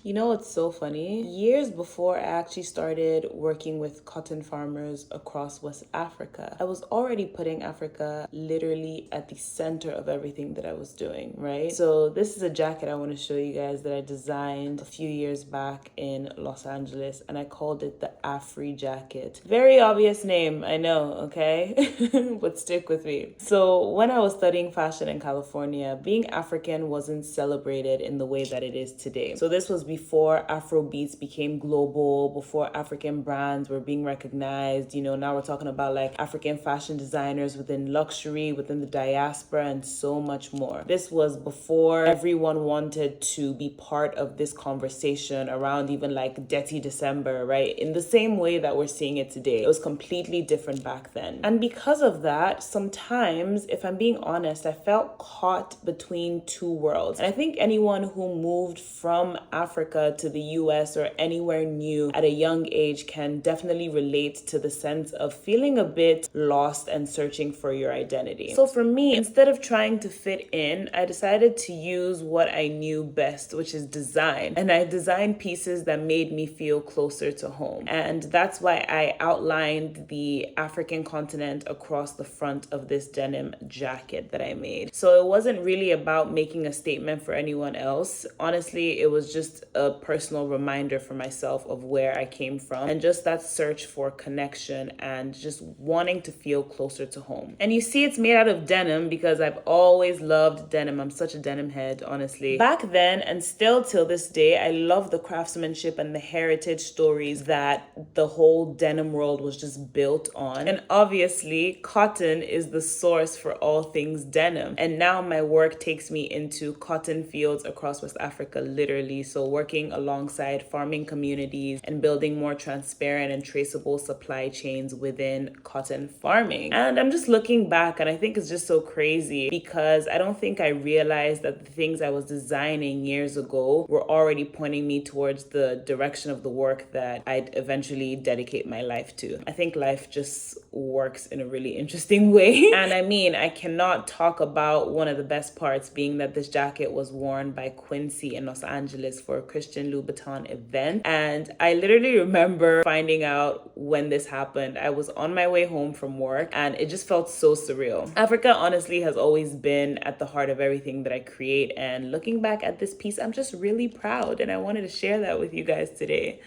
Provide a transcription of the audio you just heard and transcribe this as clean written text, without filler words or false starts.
You know what's so funny? Years before I actually started working with cotton farmers across West Africa, I was already putting Africa literally at the center of everything that I was doing, right? So this is a jacket I want to show you guys that I designed a few years back in Los Angeles, and I called it the Afri Jacket. Very obvious name, I know, okay? But stick with me. So when I was studying fashion in California, being African wasn't celebrated in the way that it is today. So this was before Afrobeats became global, before African brands were being recognized. Now we're talking about like African fashion designers within luxury, within the diaspora, and so much more. This was before everyone wanted to be part of this conversation around even like Dirty December, right? In the same way that we're seeing it today. It was completely different back then. And because of that, sometimes, if I'm being honest, I felt caught between two worlds. And I think anyone who moved from Africa to the US or anywhere new at a young age can definitely relate to the sense of feeling a bit lost and searching for your identity. So for me, instead of trying to fit in, I decided to use what I knew best, which is design. And I designed pieces that made me feel closer to home. And that's why I outlined the African continent across the front of this denim jacket that I made. So it wasn't really about making a statement for anyone else. Honestly, it was just a personal reminder for myself of where I came from and just that search for connection and just wanting to feel closer to home. And you see it's made out of denim because I've always loved denim. I'm such a denim head, honestly. Back then and still till this day, I love the craftsmanship and the heritage stories that the whole denim world was just built on. And obviously, cotton is the source for all things denim. And now my work takes me into cotton fields across West Africa, literally. So working alongside farming communities and building more transparent and traceable supply chains within cotton farming. And I'm just looking back and I think it's just so crazy because I don't think I realized that the things I was designing years ago were already pointing me towards the direction of the work that I'd eventually dedicate my life to. I think life just works in a really interesting way. And I mean, I cannot talk about one of the best parts being that this jacket was worn by Quincy in Los Angeles for a Christian Louboutin event. And I literally remember finding out when this happened. I was on my way home from work and it just felt so surreal. Africa honestly has always been at the heart of everything that I create. And looking back at this piece, I'm just really proud and I wanted to share that with you guys today.